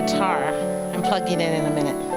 guitar and plug it in a minute.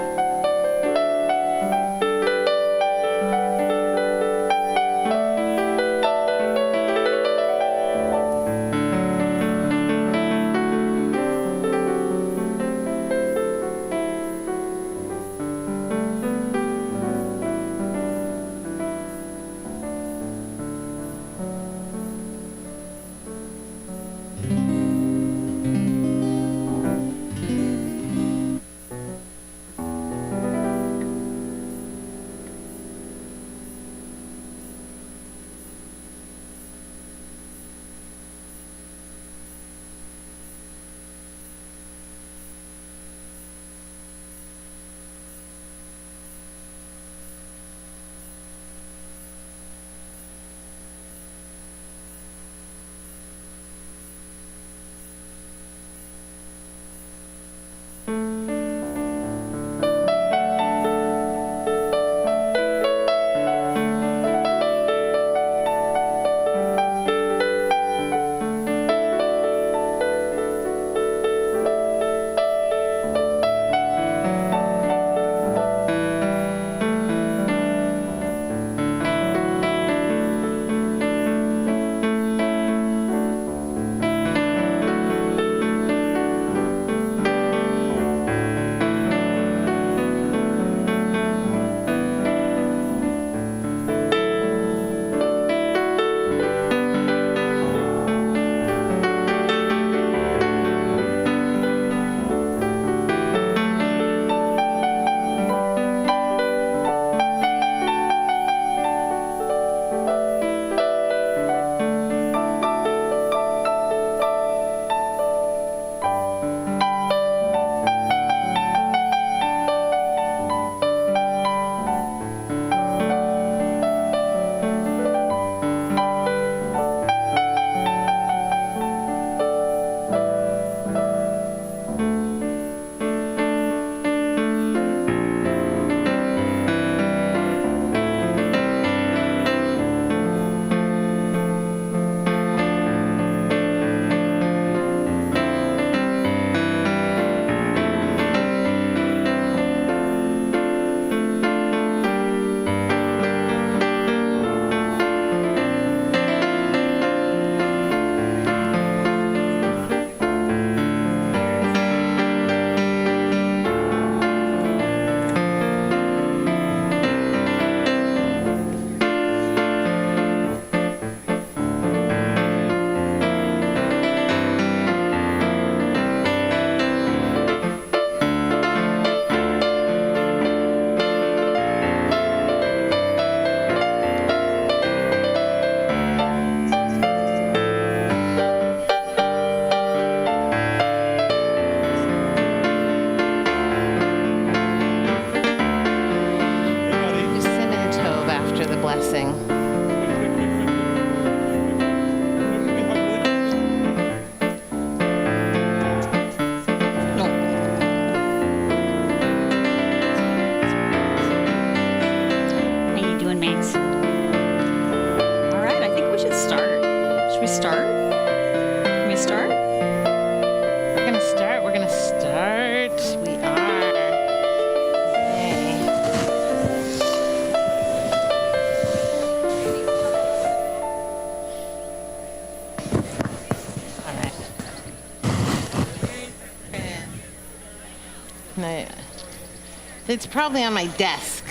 It's probably on my desk,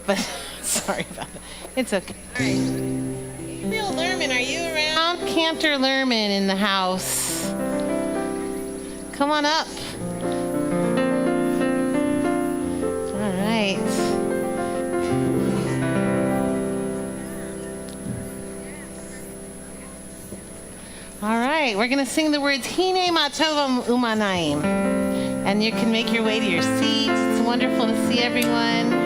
but sorry about that. It's okay. All right. Bill Lerman, are you around? Cantor Lerman in the house. Come on up. All right. All right, we're going to sing the words Hine Matova Umanaim. And you can make your way to your seats. It's wonderful to see everyone.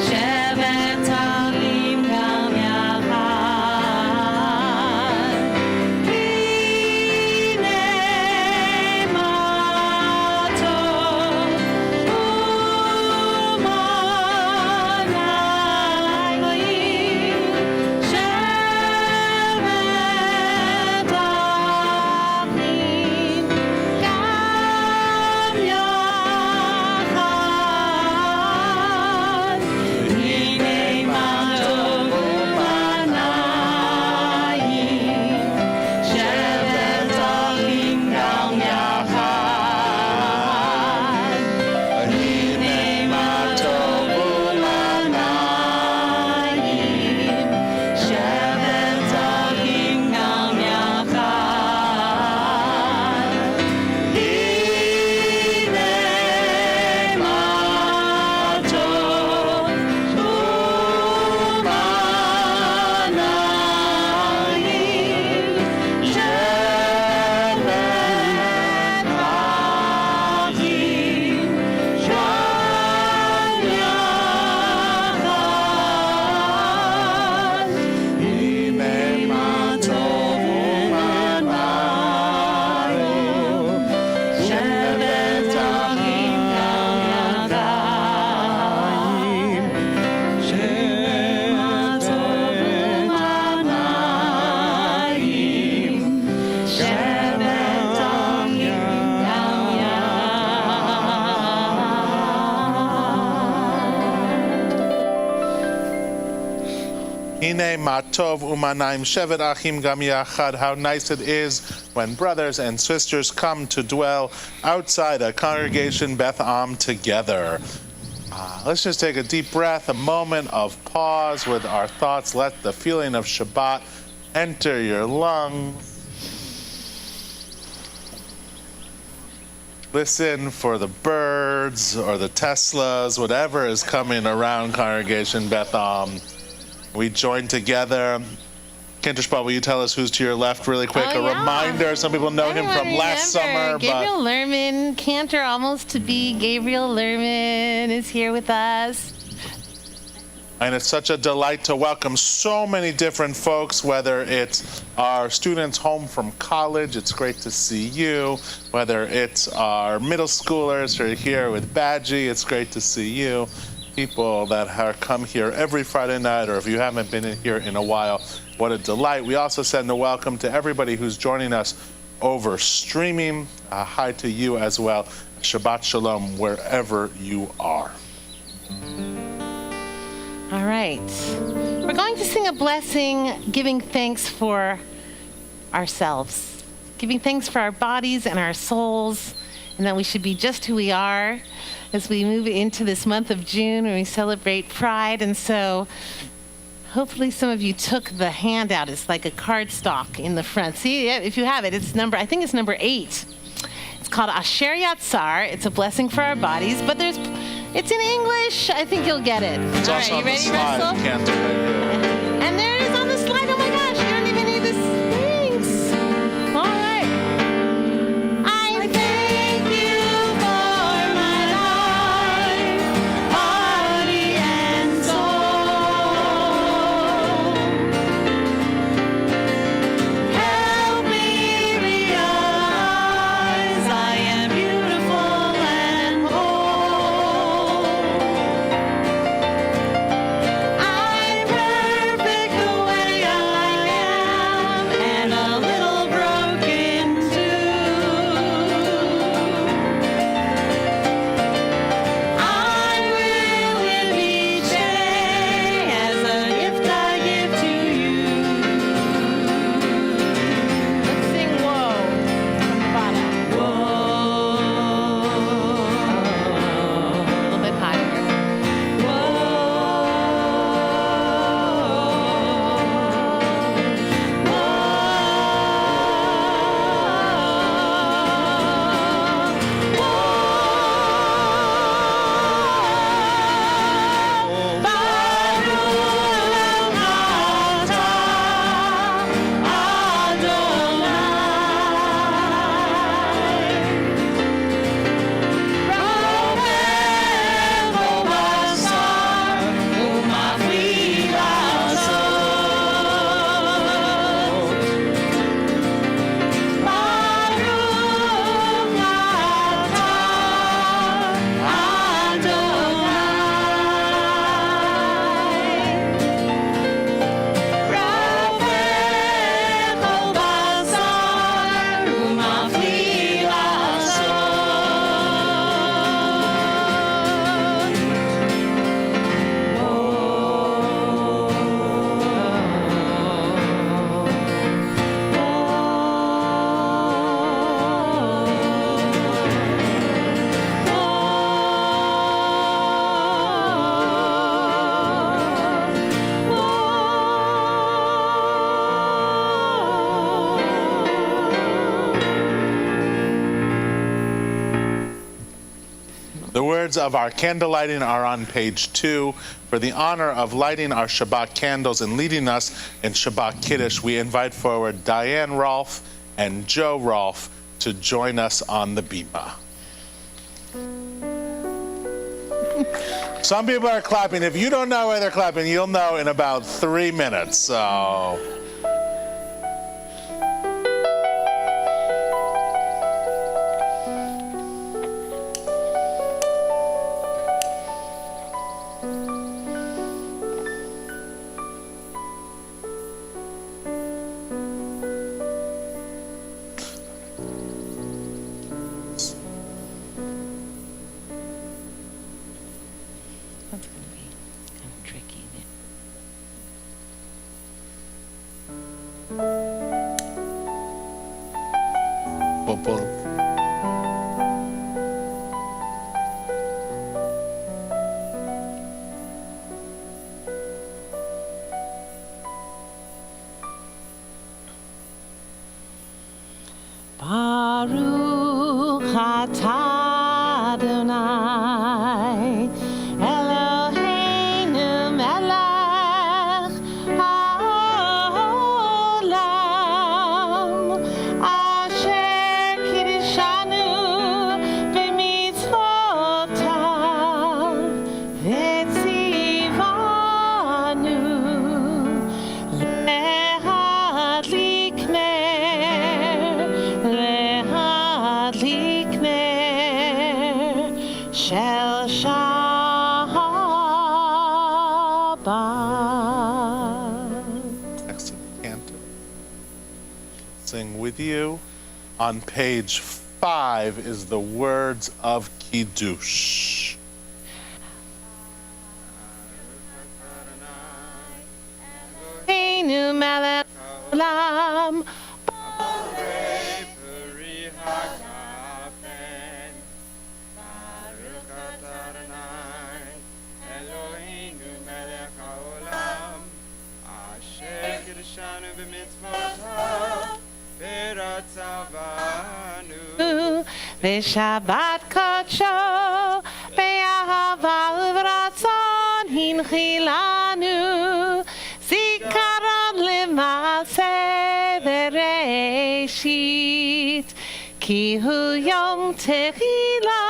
Share Hine ma tov umanaim shevet achim gam yachad. How nice it is when brothers and sisters come to dwell outside a congregation Beth Am together. Let's just take a deep breath, a moment of pause with our thoughts. Let the feeling of Shabbat enter your lungs. Listen for the birds or the Teslas, whatever is coming around congregation Beth Am. We join together. Cantor Spot, will you tell us who's to your left really quick? Oh, yeah. A reminder, some people know him from last summer. Gabriel Lerman, Cantor almost to be Gabriel Lerman is here with us. And it's such a delight to welcome so many different folks, whether it's our students home from college, it's great to see you. Whether it's our middle schoolers who are here with Badgie, it's great to see you. People that have come here every Friday night, or if you haven't been in here in a while, what a delight. We also send a welcome to everybody who's joining us over streaming. Hi to you as well. Shabbat Shalom, wherever you are. All right. We're going to sing a blessing, giving thanks for ourselves, giving thanks for our bodies and our souls, and that we should be just who we are as we move into this month of June when we celebrate Pride. And so hopefully some of you took the handout. It's like a cardstock in the front. See, if you have it, I think it's number 8. It's called Asher Yatzar. It's a blessing for our bodies, but it's in English. I think you'll get it. It's all also right, on you ready, the slide. Russell? Cantor, And there it is on the slide. Oh my gosh, you don't even need this. Thanks. All right. I thank you for my life, body and soul. Help me realize I am beautiful and whole. I'm perfect the way I am, and a little broken too. I will live each day as a gift I give to you. Let's sing Whoa from the bottom. Whoa. A little bit higher. The words of our candle lighting are on page 2. For the honor of lighting our Shabbat candles and leading us in Shabbat Kiddush, we invite forward Diane Rolfe and Joe Rolfe to join us on the bima. Some people are clapping. If you don't know why they're clapping, you'll know in about 3 minutes. So. That's going to be kind of tricky. Baruch atah Adonai Eloheinu melech haolam asher kiddushanu b'mitzvotav v'tzivanu lehadlik Shel Shabbat. Next to the cantor. Sing with you. On page 5 is the words of Kiddush. Einu melech haolam. V'Shabbat kodsho be'ahava u'v'ratzon hinchilanu zikaron l'maaseh bereshit ki hu yom tehila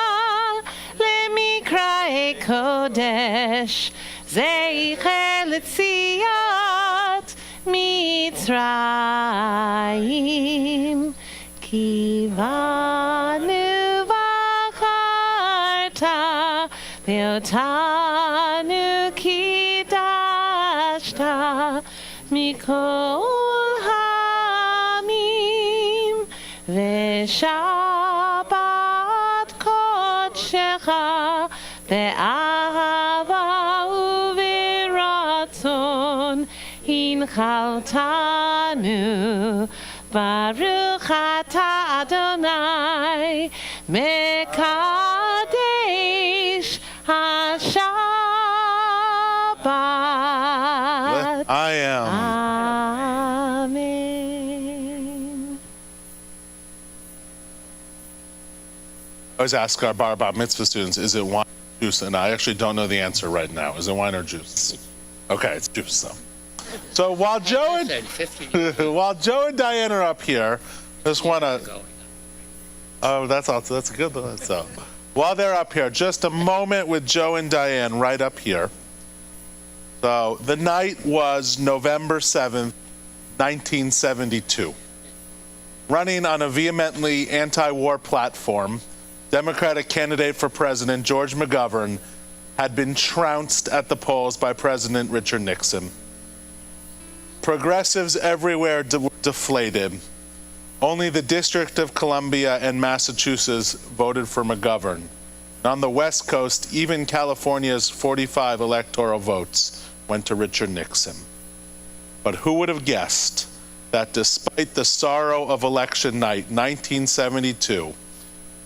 lemikra'e kodesh zeicher l'tziyat Mitzrayim Kivanu v'acharta ve'otanu kidashta mikol hamim ve'shabbat kodshecha ve'ahava u'v'ratzon hinchaltanu Baruch atah Adonai Mekadesh HaShabbat. I am. Amen. I always ask our bar mitzvah students, is it wine or juice? And I actually don't know the answer right now. Is it wine or juice? Okay, it's juice though. So while Joe and Diane are up here, just want to. Oh, that's a good one. So while they're up here, just a moment with Joe and Diane right up here. So the night was November 7th, 1972. Running on a vehemently anti-war platform, Democratic candidate for president George McGovern had been trounced at the polls by President Richard Nixon. Progressives everywhere were deflated. Only the District of Columbia and Massachusetts voted for McGovern. On the West Coast, even California's 45 electoral votes went to Richard Nixon. But who would have guessed that despite the sorrow of election night, 1972,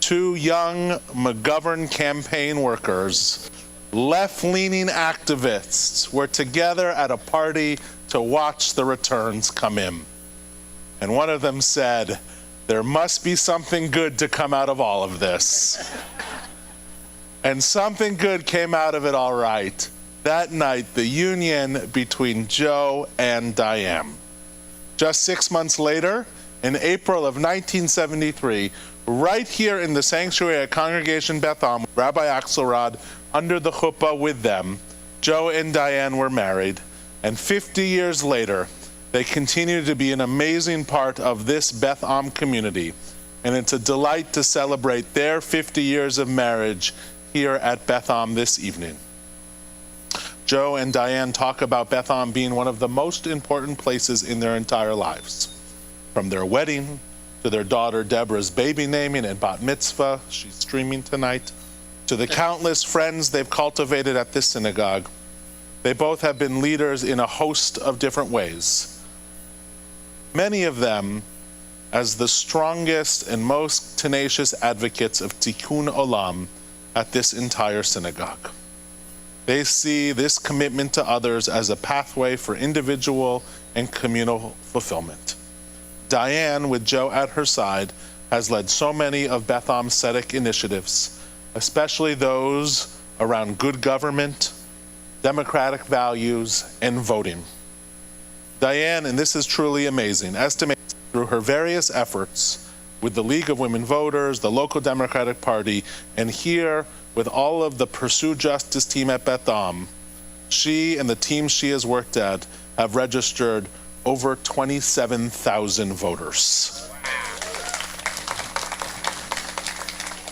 two young McGovern campaign workers, left-leaning activists, were together at a party to watch the returns come in. And one of them said, there must be something good to come out of all of this. And something good came out of it all right. That night, the union between Joe and Diane. Just 6 months later, in April of 1973, right here in the sanctuary at Congregation Beth Am, Rabbi Axelrod under the chuppah with them, Joe and Diane were married. And 50 years later, they continue to be an amazing part of this Beth Am community. And it's a delight to celebrate their 50 years of marriage here at Beth Am this evening. Joe and Diane talk about Beth Am being one of the most important places in their entire lives. From their wedding to their daughter Deborah's baby naming and bat mitzvah, she's streaming tonight, to the countless friends they've cultivated at this synagogue. They both have been leaders in a host of different ways. many of them as the strongest and most tenacious advocates of tikkun olam at this entire synagogue. They see this commitment to others as a pathway for individual and communal fulfillment. Diane, with Joe at her side, has led so many of Beth Am's Tzedek initiatives, especially those around good government, democratic values, and voting. Diane, and this is truly amazing, estimates through her various efforts with the League of Women Voters, the local Democratic Party, and here with all of the Pursue Justice team at Beth Am, she and the team she has worked at have registered over 27,000 voters.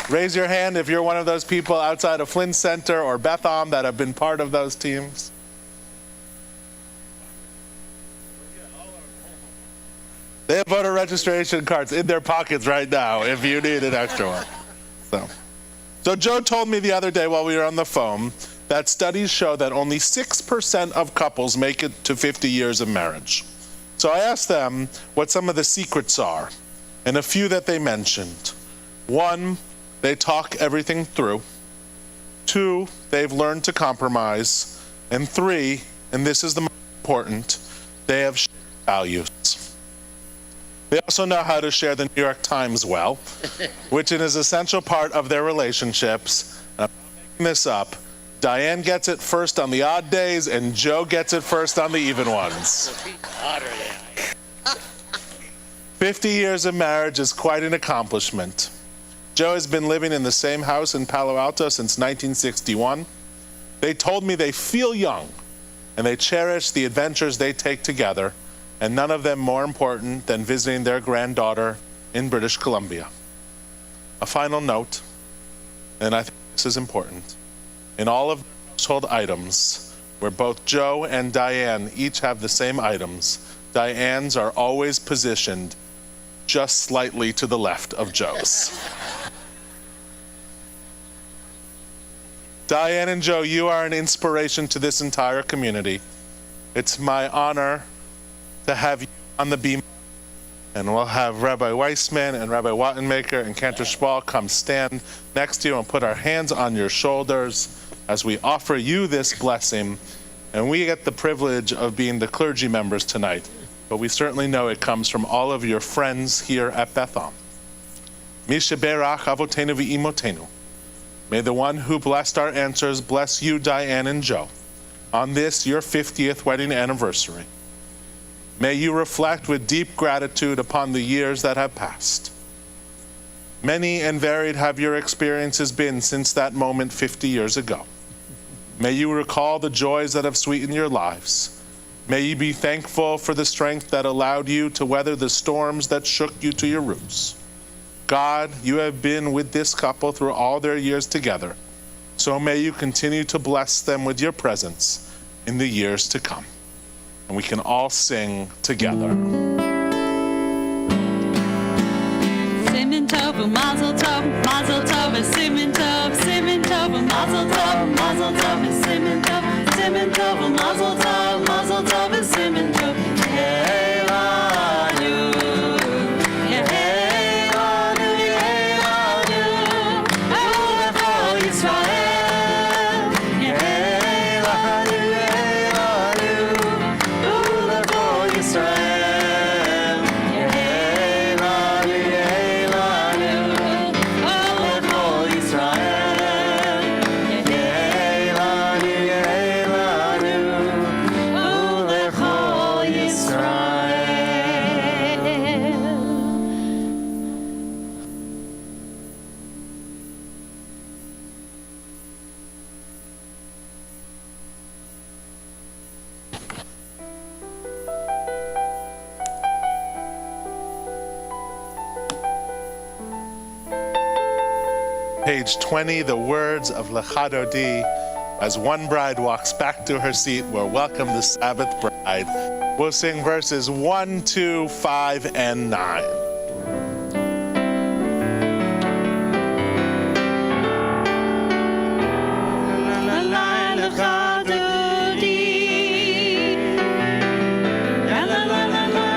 Raise your hand if you're one of those people outside of Flint Center or Beth Am that have been part of those teams. They have voter registration cards in their pockets right now if you need an extra one. So Joe told me the other day while we were on the phone that studies show that only 6% of couples make it to 50 years of marriage. So I asked them what some of the secrets are, and a few that they mentioned. 1, they talk everything through. 2, they've learned to compromise. And 3, and this is the most important, they have shared values. They also know how to share the New York Times well, which is an essential part of their relationships. I'm not making this up. Diane gets it first on the odd days, and Joe gets it first on the even ones. 50 years of marriage is quite an accomplishment. Joe has been living in the same house in Palo Alto since 1961. They told me they feel young, and they cherish the adventures they take together, and none of them more important than visiting their granddaughter in British Columbia. A final note, and I think this is important. In all of the household items, where both Joe and Diane each have the same items, Diane's are always positioned just slightly to the left of Joe's. Diane and Joe, you are an inspiration to this entire community. It's my honor to have you on the beam, and we'll have Rabbi Weissman and Rabbi Wattenmaker and Cantor Spall come stand next to you and put our hands on your shoulders as we offer you this blessing. And we get the privilege of being the clergy members tonight, but we certainly know it comes from all of your friends here at Beth Am. Mishaberach avotenu v'imotenu. May the one who blessed our answers bless you, Diane and Joe, on this, your 50th wedding anniversary. May you reflect with deep gratitude upon the years that have passed. Many and varied have your experiences been since that moment 50 years ago. May you recall the joys that have sweetened your lives. May you be thankful for the strength that allowed you to weather the storms that shook you to your roots. God, you have been with this couple through all their years together, so may you continue to bless them with your presence in the years to come. And we can all sing together. Simen tov, mazel tov, simen tov, mazel tov, simen tov, mazel tov, simen tov. Yehelanu, Yehelanu, Yehelanu, Elohecha Yisrael. Yehelanu, Yehelanu, Elohecha Yisrael. Yehelanu, Yehelanu, Elohecha Yisrael. Yehelanu, Yehelanu, Elohecha Yisrael. Page 20, the words of Lecha Dodi. As one bride walks back to her seat, we'll welcome the Sabbath bride. We'll sing verses 1, 2, 5, and 9. Lecha Dodi, la la la la la,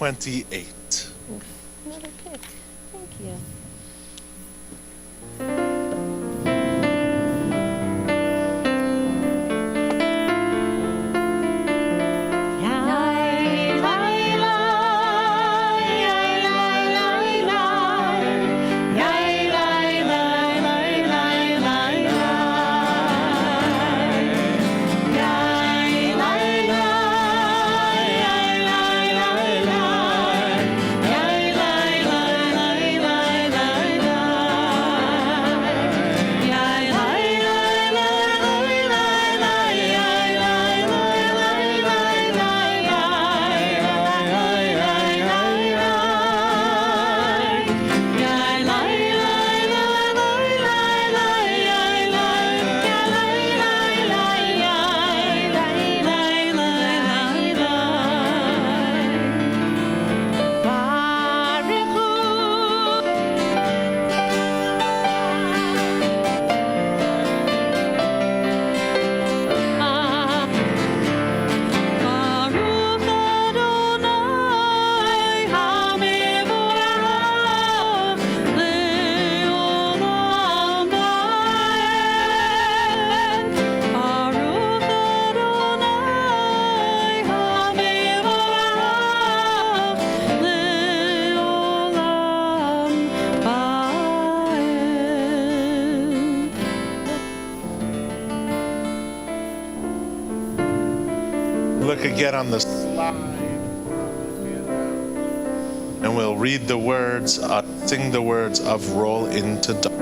28. Another pick. Thank you. Look again on the slide, and we'll read the words, sing the words of Roll Into Dark.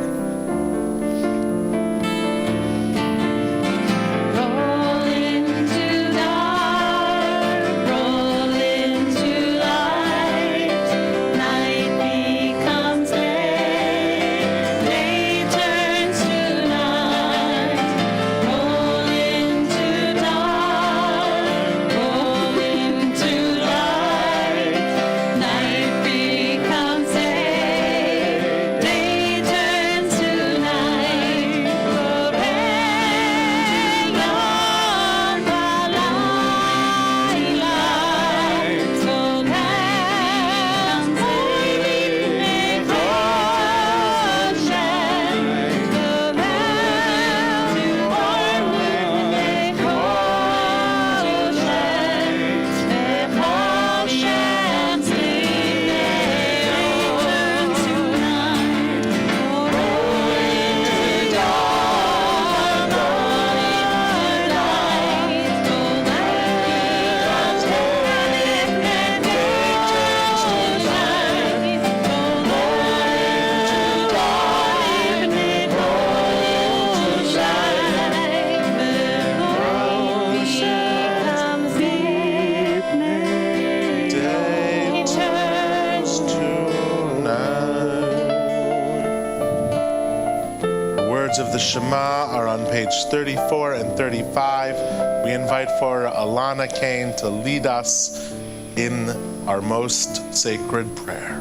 Of the Shema are on page 34 and 35. We invite for Alana Kane to lead us in our most sacred prayer.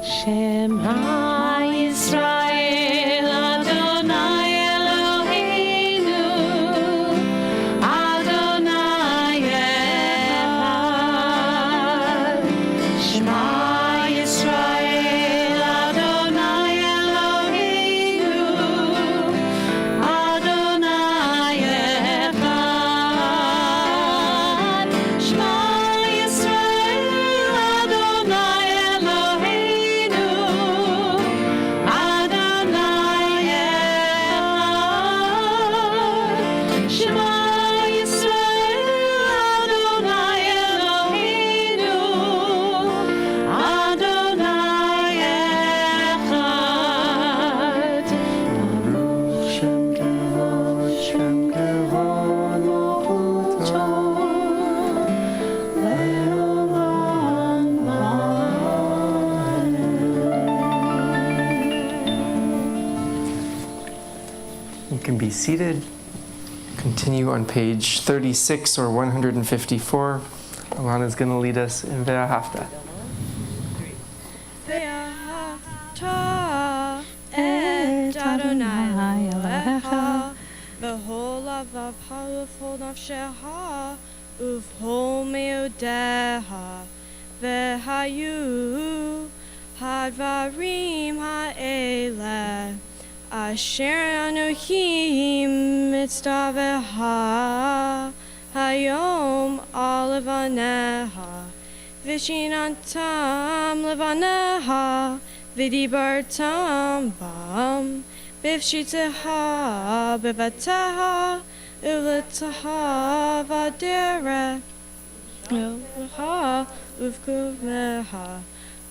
Shema Yisrael Adonai Eloheinu Adonai Echad. Shema Yisrael Adonai Eloheinu Adonai Echad. Shema Yisrael Adonai Eloheinu Adonai Echad. Shema Yisrael Adonai Eloheinu Adonai Echad. Baruch Shem Kevod Malchuto Le'olam Amen. You can be seated. Continue on page 36 or 154. Alana's going to lead us in Ve'ahavta. Ve'ahavta et Adonai Elohecha v'hol avav halafol nafsheha uvhol meudeha v'hayu hadvarim ha'eleh asher anuhim mitzdaveha hayom alavaneha vishinantam levaneha vidibartam bam bivshitaha bivataha ulataha vadera ulaha uvkumeha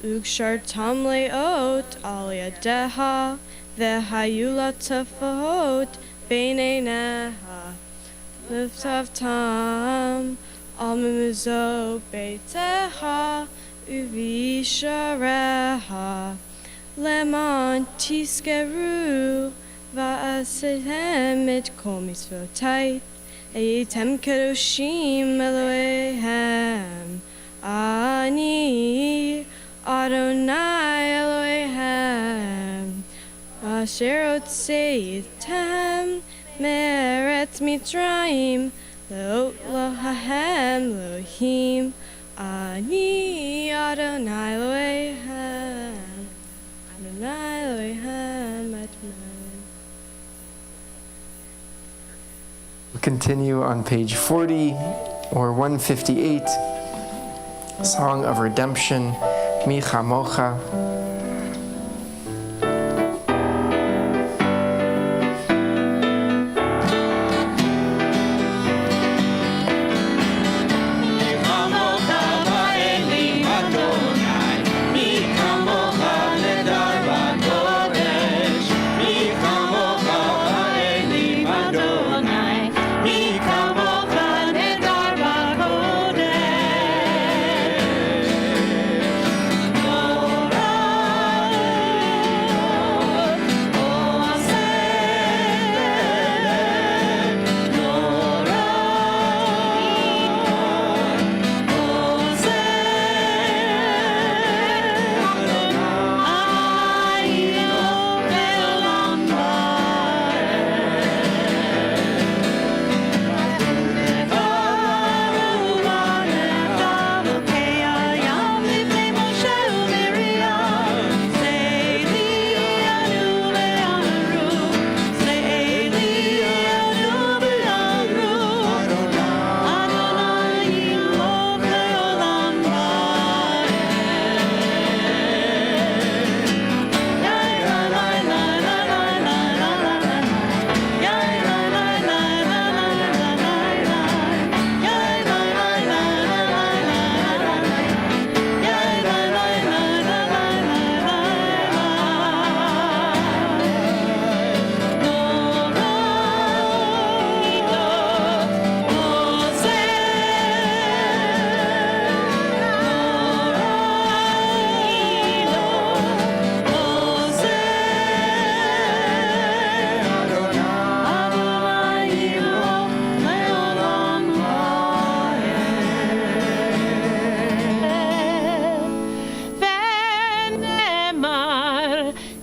ukshartam leot aliadeha v'hayula tafot beineneha Liftavtam almuzo beiteha uvishareha lemon tiskeru va'asitem et kol mitzvotai eitem kedoshim Elohehem ani Adonai Elohehem asher otzeitem Meretz Mitzrayim Lo Lohahem Lohim Ani Adonai Elohehem Adonai Elohehem Adonai. We'll continue on page 40 or 158, Song of Redemption, Mi Chamocha.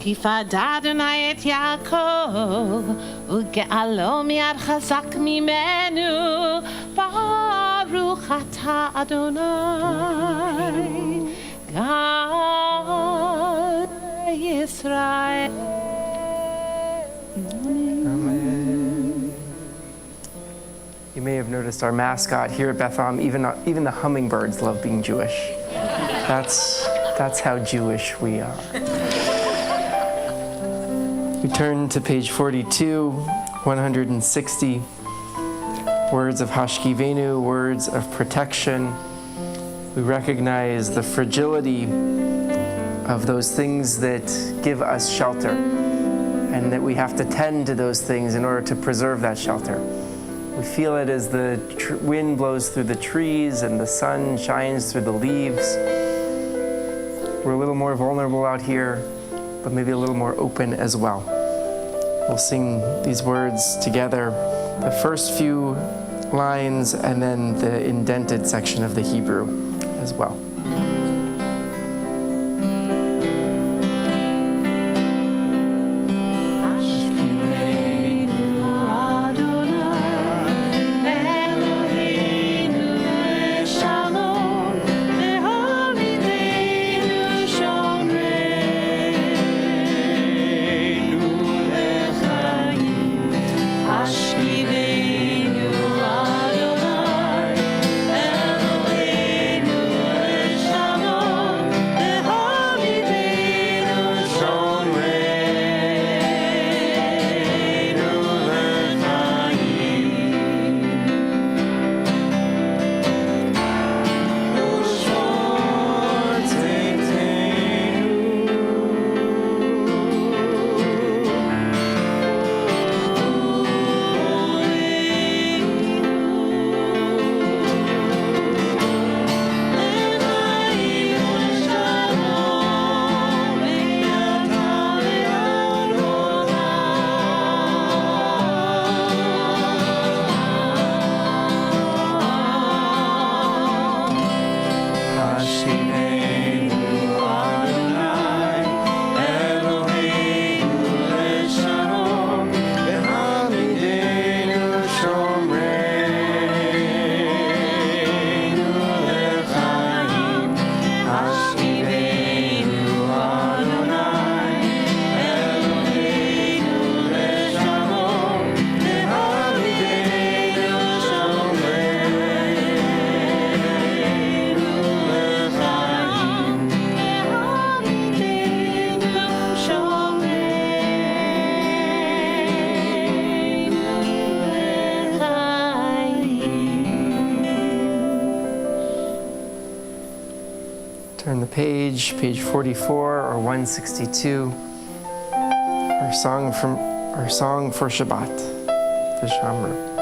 יפדה אדוני את יעקב, וגאלו מיד חזק ממנו, ברוך אתה אדוני, גאל ישראל. You may have noticed our mascot here at Bethlehem, even the hummingbirds love being Jewish. That's how Jewish we are. We turn to page 42, 160. Words of Hashkivenu, words of protection. We recognize the fragility of those things that give us shelter, and that we have to tend to those things in order to preserve that shelter. We feel it as the wind blows through the trees and the sun shines through the leaves. We're a little more vulnerable out here, but maybe a little more open as well. We'll sing these words together, the first few lines and then the indented section of the Hebrew as well. Adonai Turn the page 44 or 162. Our song for Shabbat, Vishamru.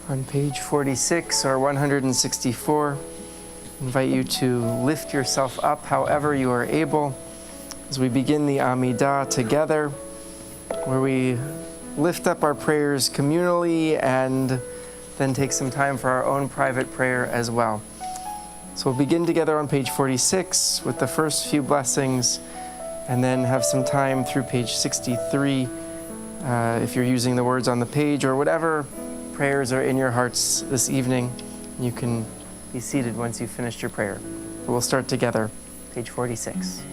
On page 46 or 164, I invite you to lift yourself up however you are able as we begin the Amidah together, where we lift up our prayers communally and then take some time for our own private prayer as well. So we'll begin together on page 46 with the first few blessings and then have some time through page 63 if you're using the words on the page or whatever prayers are in your hearts this evening. You can be seated once you've finished your prayer. But we'll start together, page 46.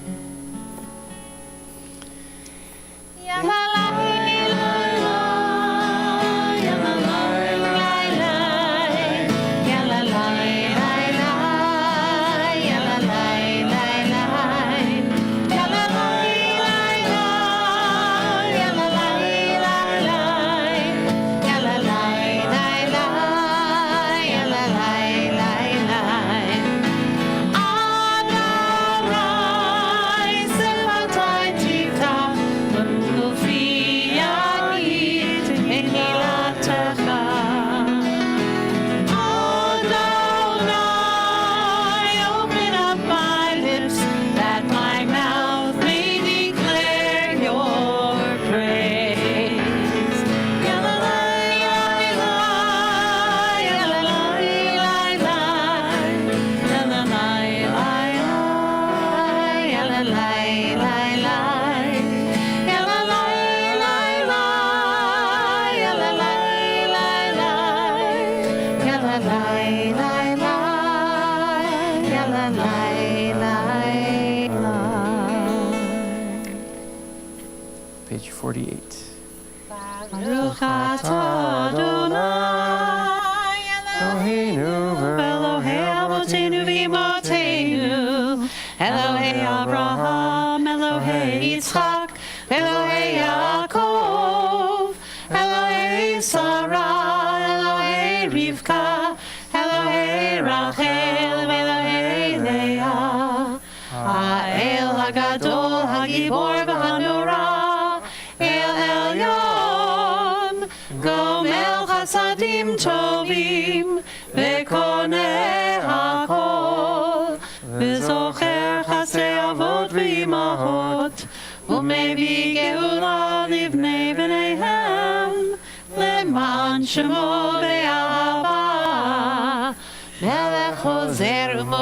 Page 48. Baruch atah Adonai Eloheinu Elohei Avotenu v'Imotenu Elohei Abraham Elohei Yitzchak Elohei Yaakov Elohei Sarah Elohei Rivka Elohei Rachel Elohei Leah Ha'el HaGadol HaGibor v'Hanora Gomel chasadim tovim v'koneh hakol v'zocher chasei avot v'imahot u'mevi geula livnei b'neihem leman shemo be'al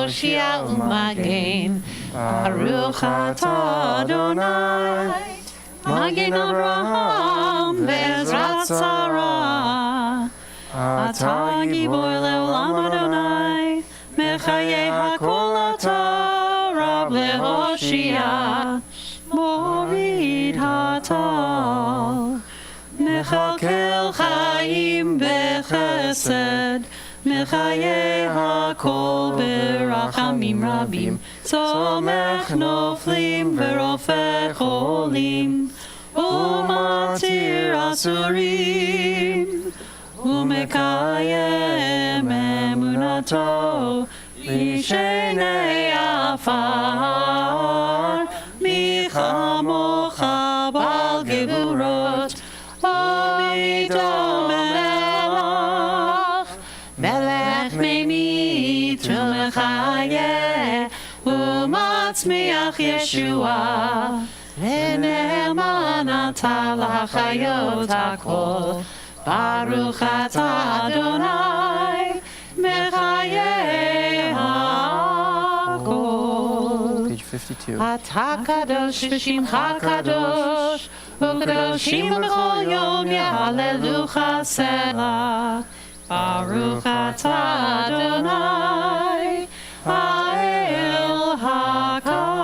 Hoshia Umagen. Baruch atah Adonai, Magen Avraham ve'ezrat Sarah. Atah gibor le'olam Adonai, mechayeh hakol atah, Rab le'hoshia, morid hatal. Mechakel chaim bechesed, mechayeh hakol berachamim rabim. Somech noflim verofech olim, umatir asurim, umekayem emunato lishenei afar. Michamocha bal geburot, Omido melech, melech meimit umechayeh, umatzmiach Yeshua, v'ne'eman atah l'hachayot hakol. Baruch atah Adonai, mechayeh hakol. Page 52. Atah kadosh v'shimcha kadosh, u'kadoshim b'chol yom yehalelucha selah. Baruch atah Adonai, ha'el hakadosh.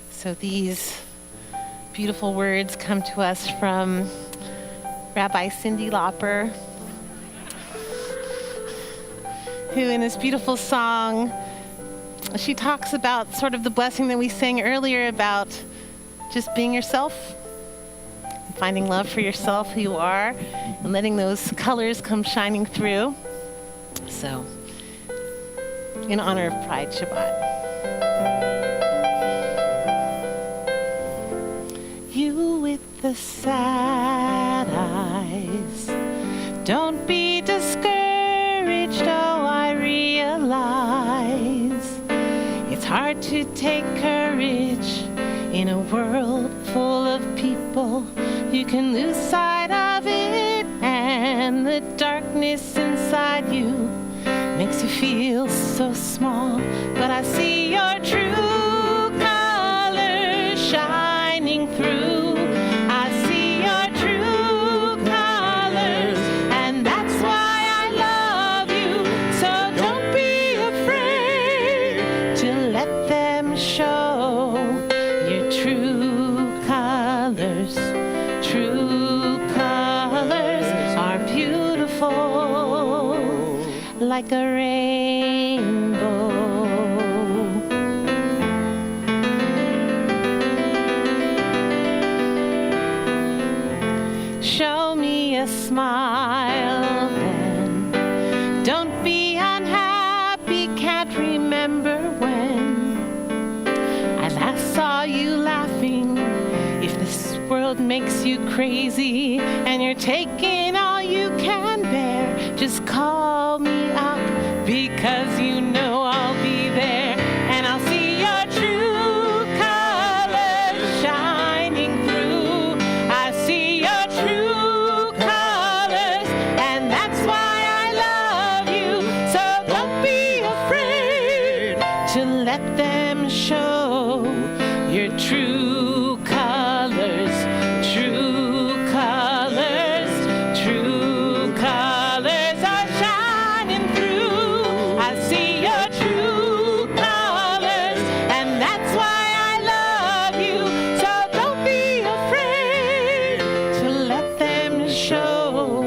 So these beautiful words come to us from Rabbi Cindy Lauper, who in this beautiful song, she talks about sort of the blessing that we sang earlier about just being yourself, finding love for yourself, who you are, and letting those colors come shining through. So, in honor of Pride Shabbat. You with the sad eyes, don't be discouraged, oh, I realize it's hard to take courage in a world full of people. You can lose sight of it and the darkness inside you. makes you feel so small, but I see your true colors shining through. I see your true colors, and that's why I love you. So don't be afraid to let them show your true colors. True colors are beautiful, like a rainbow. Show me a smile then. Don't be unhappy, can't remember when I last saw you laughing. If this world makes you crazy and you're taking all you can bear, just call me up, because you know I'll be there. And I'll see your true colors shining through. I see your true colors, and that's why I love you. So don't be afraid to let them show your true colors. True colors, true colors are shining through. I see your true colors, and that's why I love you. So don't be afraid to let them show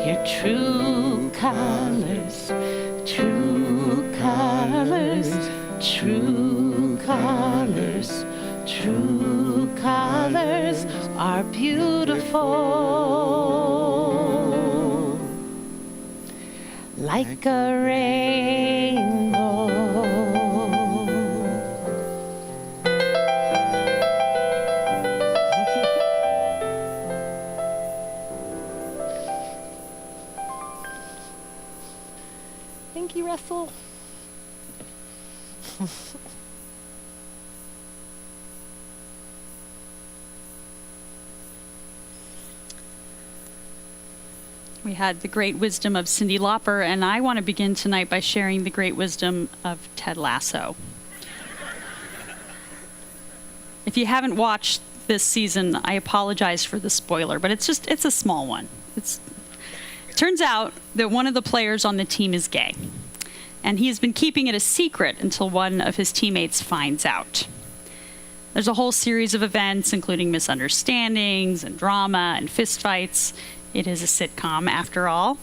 your true colors. True colors, true colors, true colors are beautiful, like a rainbow. Thank you, Russell. We had the great wisdom of Cyndi Lauper, and I want to begin tonight by sharing the great wisdom of Ted Lasso. If you haven't watched this season, I apologize for the spoiler, but it's a small one. It turns out that one of the players on the team is gay, and he has been keeping it a secret until one of his teammates finds out. There's a whole series of events, including misunderstandings and drama and fistfights. It is a sitcom, after all.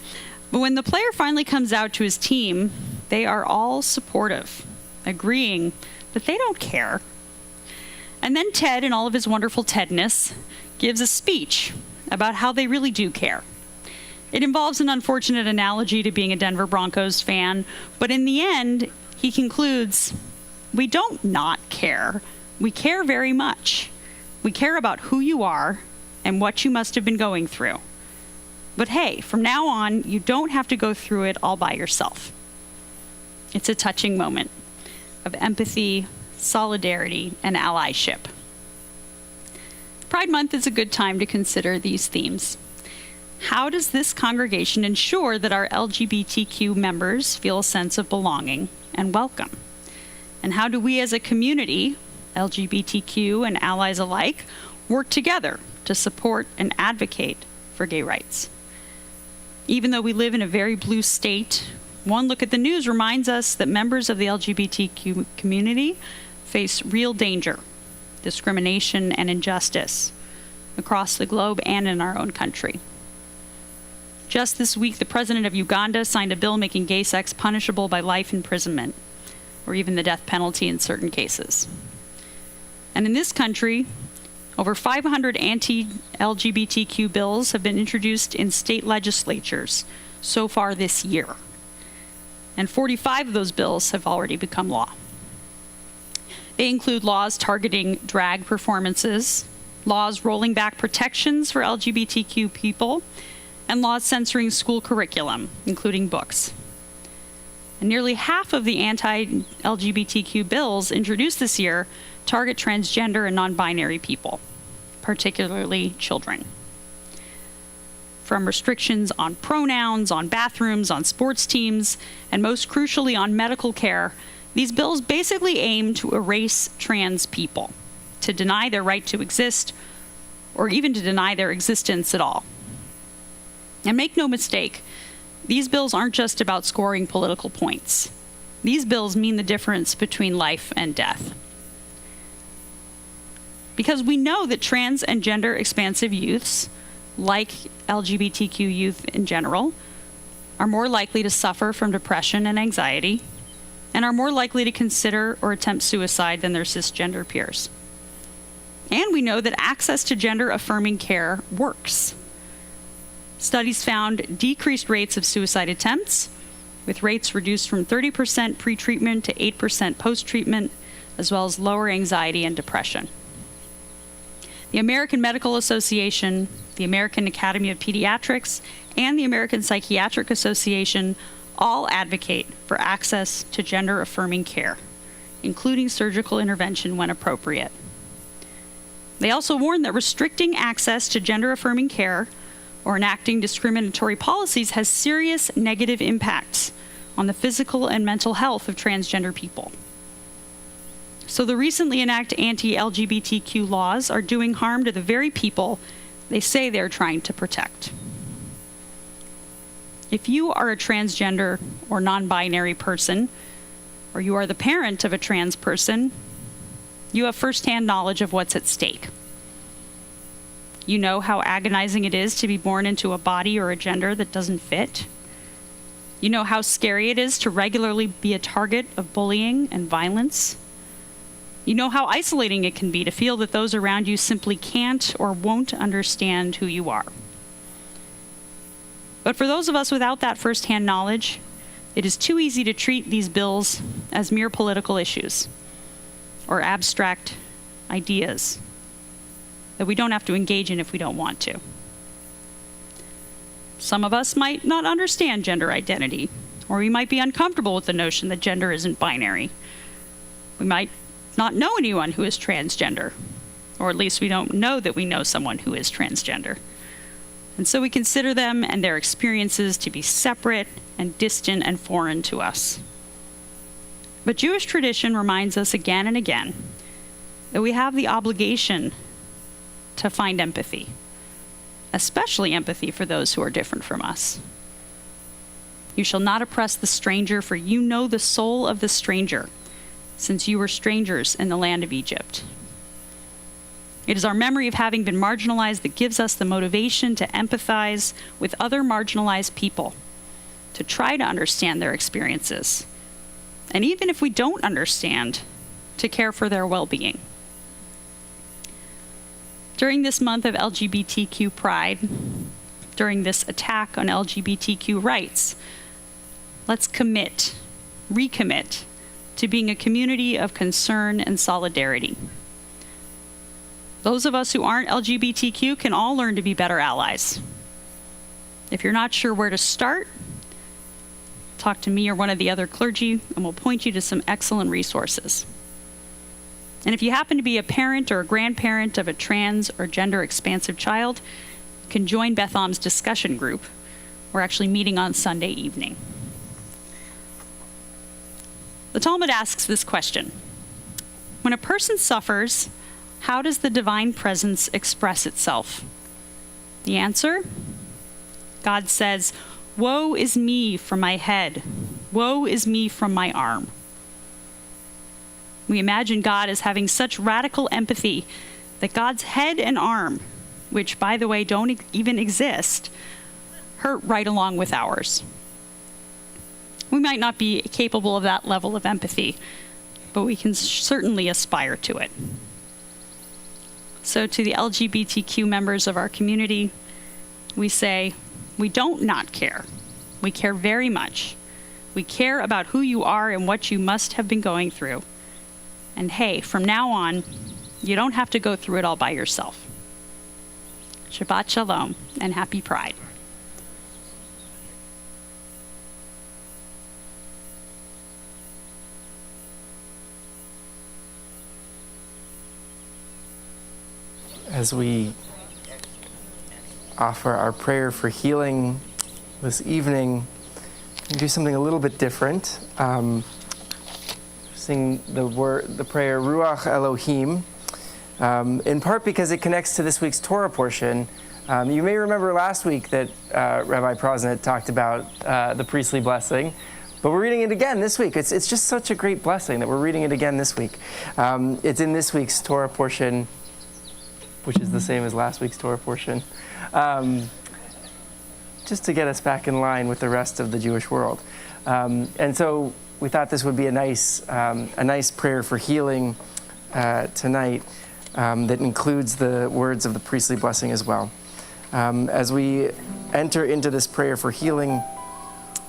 But when the player finally comes out to his team, they are all supportive, agreeing that they don't care. And then Ted, in all of his wonderful Tedness, gives a speech about how they really do care. It involves an unfortunate analogy to being a Denver Broncos fan, but in the end, he concludes, "We don't not care. We care very much. We care about who you are and what you must have been going through. But hey, from now on, you don't have to go through it all by yourself." It's a touching moment of empathy, solidarity, and allyship. Pride Month is a good time to consider these themes. How does this congregation ensure that our LGBTQ members feel a sense of belonging and welcome? And how do we as a community, LGBTQ and allies alike, work together to support and advocate for gay rights? Even though we live in a very blue state, one look at the news reminds us that members of the LGBTQ community face real danger, discrimination, and injustice across the globe and in our own country. Just this week, the president of Uganda signed a bill making gay sex punishable by life imprisonment, or even the death penalty in certain cases. And in this country, over 500 anti-LGBTQ bills have been introduced in state legislatures so far this year. And 45 of those bills have already become law. They include laws targeting drag performances, laws rolling back protections for LGBTQ people, and laws censoring school curriculum, including books. And nearly half of the anti-LGBTQ bills introduced this year target transgender and non-binary people, particularly children. from restrictions on pronouns, on bathrooms, on sports teams, and most crucially on medical care, these bills basically aim to erase trans people, to deny their right to exist, or even to deny their existence at all. And make no mistake, these bills aren't just about scoring political points. These bills mean the difference between life and death. Because we know that trans and gender expansive youths, like LGBTQ youth in general, are more likely to suffer from depression and anxiety, and are more likely to consider or attempt suicide than their cisgender peers. And we know that access to gender-affirming care works. Studies found decreased rates of suicide attempts, with rates reduced from 30% pre-treatment to 8% post-treatment, as well as lower anxiety and depression. The American Medical Association, the American Academy of Pediatrics, and the American Psychiatric Association all advocate for access to gender-affirming care, including surgical intervention when appropriate. They also warn that restricting access to gender-affirming care or enacting discriminatory policies has serious negative impacts on the physical and mental health of transgender people. So the recently enacted anti-LGBTQ laws are doing harm to the very people they say they're trying to protect. If you are a transgender or non-binary person, or you are the parent of a trans person, you have firsthand knowledge of what's at stake. You know how agonizing it is to be born into a body or a gender that doesn't fit. You know how scary it is to regularly be a target of bullying and violence. You know how isolating it can be to feel that those around you simply can't or won't understand who you are. But for those of us without that firsthand knowledge, it is too easy to treat these bills as mere political issues or abstract ideas that we don't have to engage in if we don't want to. Some of us might not understand gender identity, or we might be uncomfortable with the notion that gender isn't binary. We might not know anyone who is transgender, or at least we don't know that we know someone who is transgender. And so we consider them and their experiences to be separate and distant and foreign to us. But Jewish tradition reminds us again and again that we have the obligation to find empathy, especially empathy for those who are different from us. You shall not oppress the stranger, for you know the soul of the stranger, since you were strangers in the land of Egypt. It is our memory of having been marginalized that gives us the motivation to empathize with other marginalized people, to try to understand their experiences, and even if we don't understand, to care for their well-being. During this month of LGBTQ Pride, during this attack on LGBTQ rights, let's recommit to being a community of concern and solidarity. Those of us who aren't LGBTQ can all learn to be better allies. If you're not sure where to start, talk to me or one of the other clergy, and we'll point you to some excellent resources. And if you happen to be a parent or a grandparent of a trans or gender expansive child, you can join Betham's discussion group. We're actually meeting on Sunday evening. The Talmud asks this question: when a person suffers, how does the divine presence express itself? The answer? God says, "Woe is me from my head. Woe is me from my arm." We imagine God as having such radical empathy that God's head and arm, which, by the way, don't even exist, hurt right along with ours. We might not be capable of that level of empathy, but we can certainly aspire to it. So to the LGBTQ members of our community, we say, we don't not care. We care very much. We care about who you are and what you must have been going through. And hey, from now on, you don't have to go through it all by yourself. Shabbat Shalom and happy Pride. As we offer our prayer for healing this evening and do something a little bit different. Sing the prayer Ruach Elohim, in part because it connects to this week's Torah portion. You may remember last week that Rabbi Prosnett talked about the priestly blessing, but we're reading it again this week. It's just such a great blessing that we're reading it again this week. It's in this week's Torah portion, which is the same as last week's Torah portion, just to get us back in line with the rest of the Jewish world. And so we thought this would be a nice prayer for healing tonight that includes the words of the priestly blessing as well. As we enter into this prayer for healing,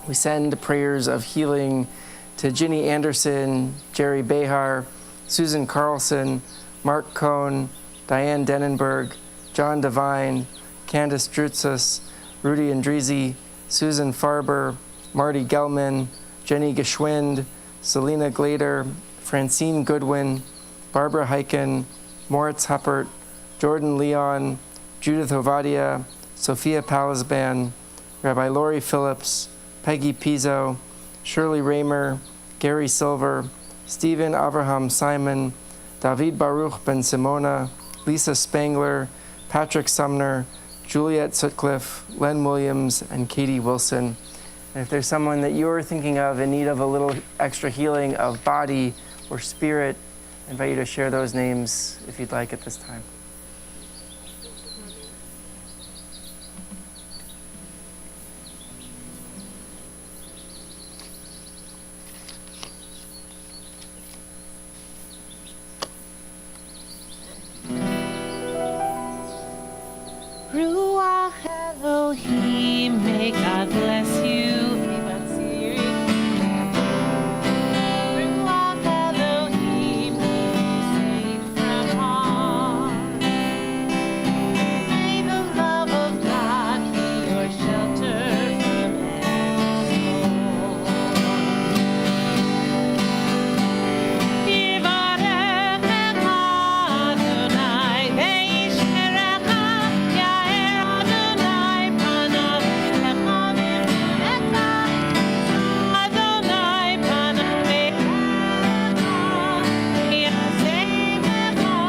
we send prayers of healing to Ginny Anderson, Jerry Behar, Susan Carlson, Mark Cohn, Diane Denenberg, John Devine, Candace Drutzis, Rudy Andrizi, Susan Farber, Marty Gelman, Jenny Geschwind, Selena Glader, Francine Goodwin, Barbara Heiken, Moritz Huppert, Jordan Leon, Judith Ovadia, Sophia Palisban, Rabbi Lori Phillips, Peggy Pizzo, Shirley Raymer, Gary Silver, Stephen Avraham Simon, David Baruch Ben Simona, Lisa Spangler, Patrick Sumner, Juliet Sutcliffe, Len Williams, and Katie Wilson. And if there's someone that you're thinking of in need of a little extra healing of body or spirit, I invite you to share those names if you'd like at this time. Ruach Elohim, may God bless you. Ruach Elohim, keep you safe from harm. May the love of God be your shelter from every storm. Yivarech Adonai ve'yishmerecha, Ya'er Adonai panav elecha v'yirnecha, Adonai panav elecha, v'yaseh lecha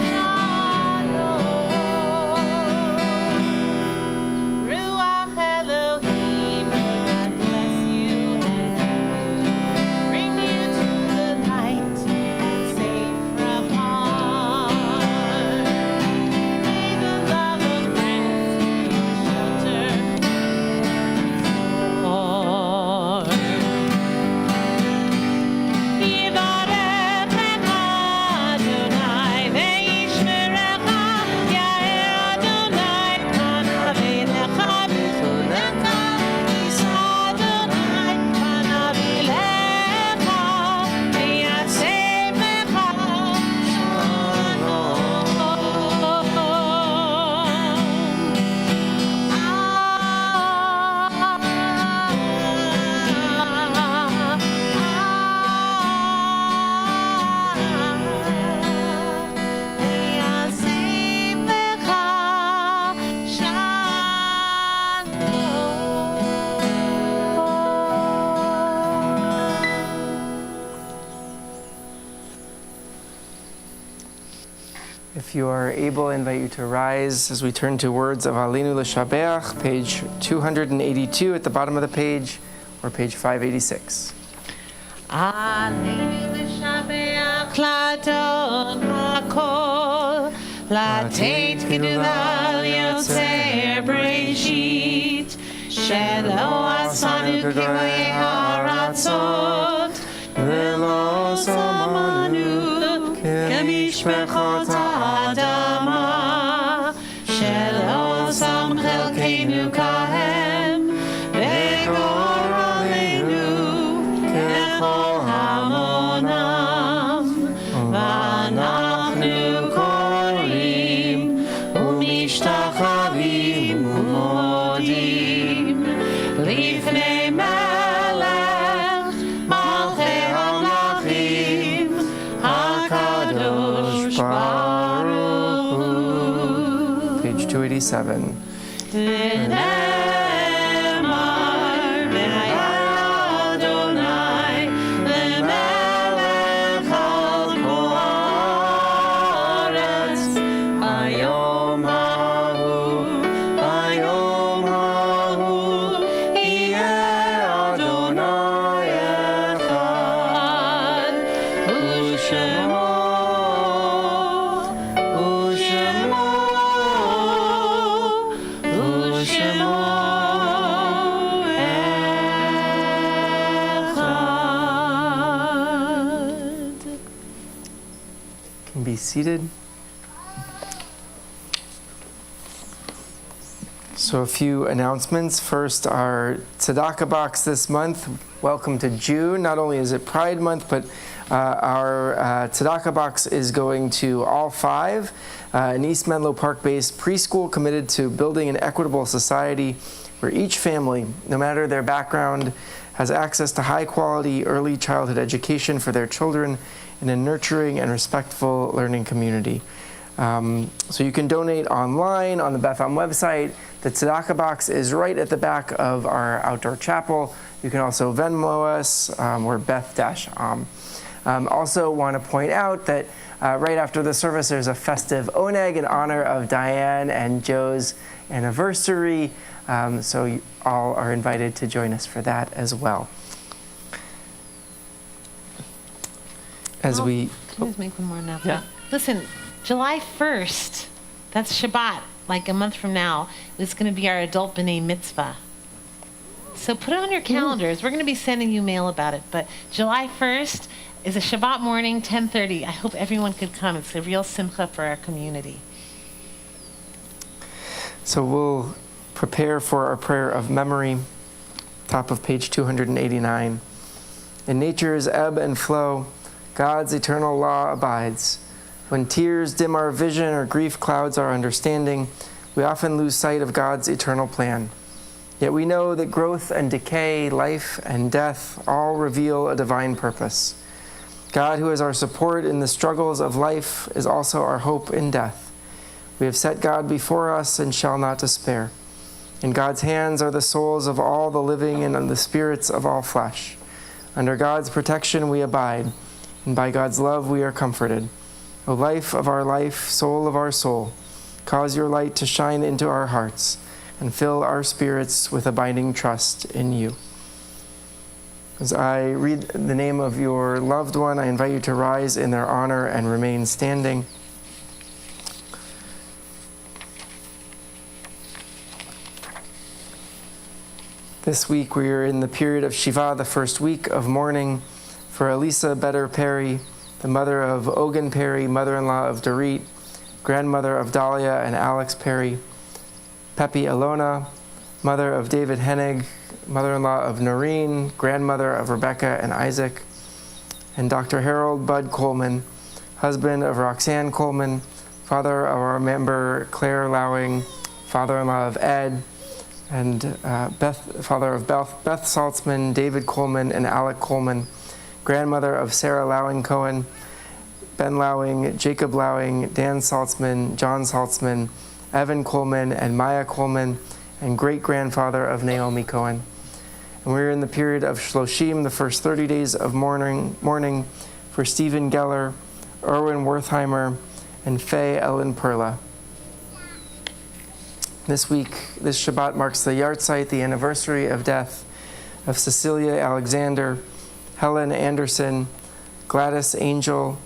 shalom. Ruach Elohim, God bless you and bring you to the light and safe from harm. May the love of friends be your shelter from Yivarech Adonai ve'yishmerecha, Ya'er Adonai panav elecha v'yirnecha, Adonai panav elecha, v'yaseh lecha If you are able, I invite you to rise as we turn to words of Aleinu L'Shabeach, page 282 at the bottom of the page, or page 586. Aleinu l'shabeach l'Adon hakol, לתת גדולה ליוצר בראשית, שלא עשנו כגויי הארצות, ולא שמנו כמשפחות האדמה, שלא שם חלקנו כהם, וגורלנו ככל המונם, ואנחנו קוראים ומשתחווים ומודים לפני מלך מלכי המלכים הקדוש ברוך הוא. Page 287. V'nemar v'haya Adonai lemelech al kol haaretz. Bayom hahu yeh Adonai echad, u'shemo echad. Can be seated. So a few announcements. First, our tzedakah box this month. Welcome to June. Not only is it Pride Month, but our tzedakah box is going to all five. An East Menlo Park-based preschool committed to building an equitable society where each family, no matter their background, has access to high-quality early childhood education for their children in a nurturing and respectful learning community. So you can donate online on the Beth Am website. The tzedakah box is right at the back of our outdoor chapel. You can also Venmo us. We're Beth-Am. Also want to point out that right after the service, there's a festive oneg in honor of Diane and Joe's anniversary. So you all are invited to join us for that as well. As we... Can I just make one more announcement? Yeah. Listen, July 1st, that's Shabbat, like a month from now, is going to be our adult B'nai Mitzvah. So put it on your calendars. We're going to be sending you mail about it. But July 1st is a Shabbat morning, 10:30. I hope everyone could come. It's a real simcha for our community. So we'll prepare for our prayer of memory, top of page 289. In nature's ebb and flow, God's eternal law abides. When tears dim our vision or grief clouds our understanding, we often lose sight of God's eternal plan. Yet we know that growth and decay, life and death all reveal a divine purpose. God, who is our support in the struggles of life, is also our hope in death. We have set God before us and shall not despair. In God's hands are the souls of all the living and the spirits of all flesh. Under God's protection we abide, and by God's love we are comforted. O life of our life, soul of our soul, cause your light to shine into our hearts and fill our spirits with abiding trust in you. As I read the name of your loved one, I invite you to rise in their honor and remain standing. This week we are in the period of Shiva, the first week of mourning, for Elisa Better Perry, the mother of Ogun Perry, mother-in-law of Dorit, grandmother of Dahlia and Alex Perry, Pepe Alona, mother of David Hennig, mother-in-law of Noreen, grandmother of Rebecca and Isaac, and Dr. Harold Bud Coleman, husband of Roxanne Coleman, father of our member Claire Lowing, father-in-law of Ed, and father of Beth Saltzman, David Coleman, and Alec Coleman, grandmother of Sarah Lowing Cohen, Ben Lowing, Jacob Lowing, Dan Saltzman, John Saltzman, Evan Coleman, and Maya Coleman, and great-grandfather of Naomi Cohen. And we're in the period of Shloshim, the first 30 days of mourning for Stephen Geller, Erwin Wertheimer, and Faye Ellen Perla. This week, this Shabbat marks the yahrzeit, the anniversary of death of Cecilia Alexander, Helen Anderson, Gladys Angel,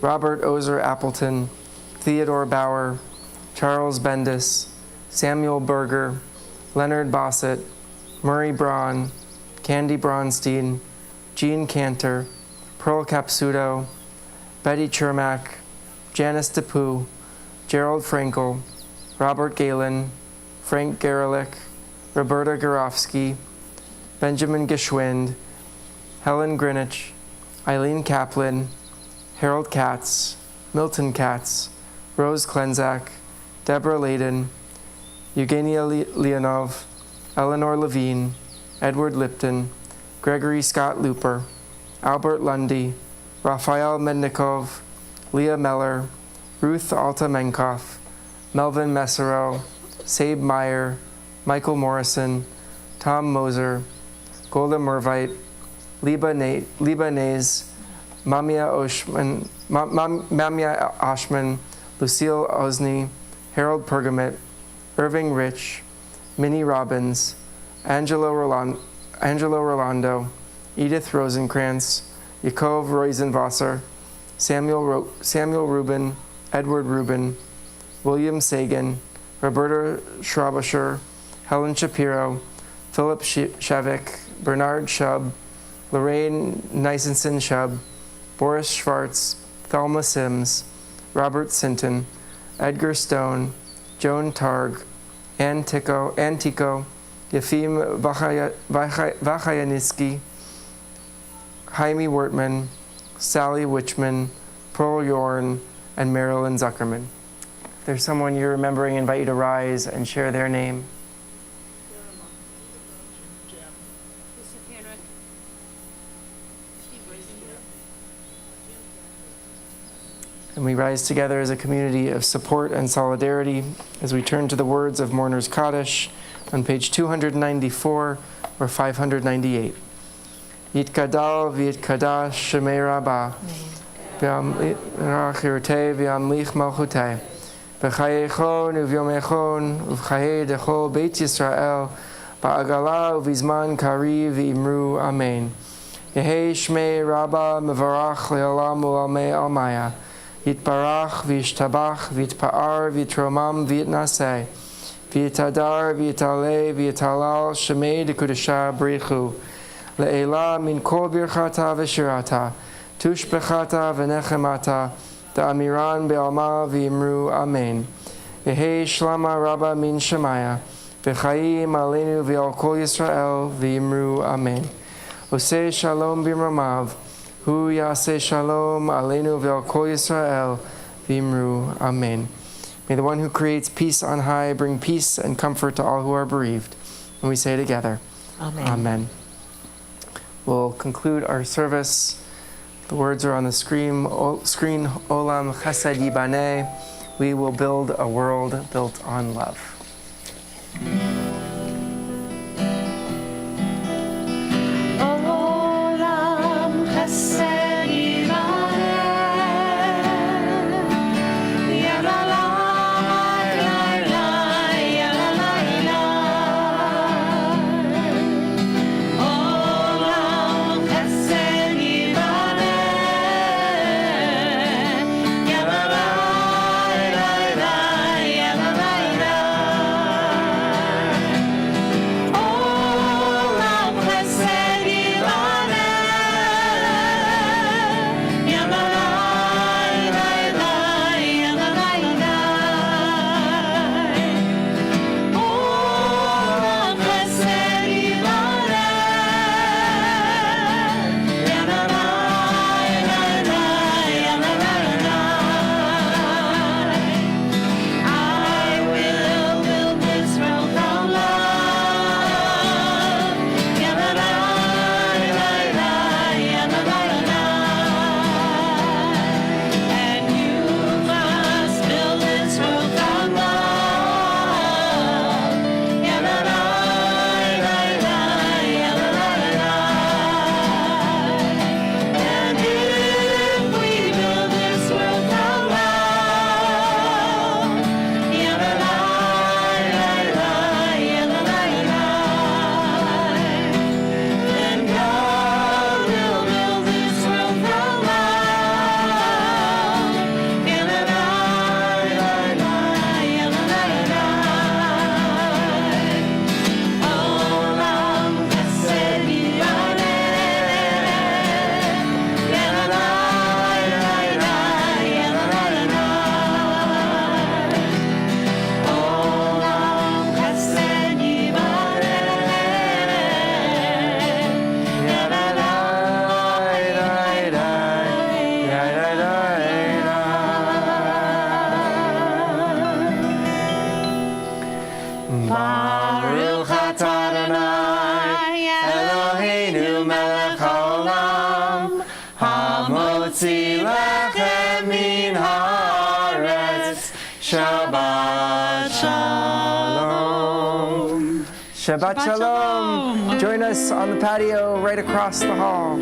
Robert Ozer Appleton, Theodore Bauer, Charles Bendis, Samuel Berger, Leonard Bossett, Murray Braun, Candy Braunstein, Jean Cantor, Pearl Capsuto, Betty Chermak, Janice DePoo, Gerald Frankel, Robert Galen, Frank Gerlich, Roberta Garofsky, Benjamin Geschwind, Helen Greenwich, Eileen Kaplan, Harold Katz, Milton Katz, Rose Klenzak, Deborah Layden, Eugenia Leonov, Eleanor Levine, Edward Lipton, Gregory Scott Looper, Albert Lundy, Raphael Mednikov, Leah Meller, Ruth Alta Menkoff, Melvin Messero, Sabe Meyer, Michael Morrison, Tom Moser, Golda Mervite, Liba Nays, Mamia Oshman, Lucille Osney, Harold Pergamit, Irving Rich, Minnie Robbins, Angelo Rolando, Edith Rosenkrantz, Yakov Roisenwasser, Samuel Rubin, Edward Rubin, William Sagan, Roberta Schrabischer, Helen Shapiro, Philip Shevik, Bernard Shub, Lorraine Nisenson Shub, Boris Schwartz, Thelma Sims, Robert Sinton, Edgar Stone, Joan Targ, Ann Tico, Yefim Vachayaniski, Jaime Wertman, Sally Wichman, Pearl Yorn, and Marilyn Zuckerman. If there's someone you're remembering, I invite you to rise and share their name. And we rise together as a community of support and solidarity as we turn to the words of Mourner's Kaddish on page 294 or 598. Yitkadal v'yitkadash shemei Rabbah v'yamchirtei v'yamlich malchutei v'chayechon uv'yomechon uv'chayei dechol Beit Yisrael ba'agala uv'izman kari v'imru amen. Yehei shmei Rabbah mevarach le'olam u'almei almaya Yitbarach v'yishtabach v'yitpa'ar v'yitromam v'yitnaseh v'yitadar v'yitaleh v'yitalal shemei dekudesha brichu le'ela min kol birchata v'shirata tushbechata v'nechemata da'amiran be'alma v'yimru amen. Yehei shlama rabba min shemaya v'chayim aleinu v'al kol Yisrael v'yimru amen. Oseh shalom b'mramav Hu Yaseh Shalom Aleinu Ve'al Kol Yisrael V'imru Amen. May the one who creates peace on high bring peace and comfort to all who are bereaved. And we say together, Amen. Amen. We'll conclude our service. The words are on the screen. Olam Chesed Yibaneh. We will build a world built on love. Shabbat Shalom. Join us on the patio right across the hall.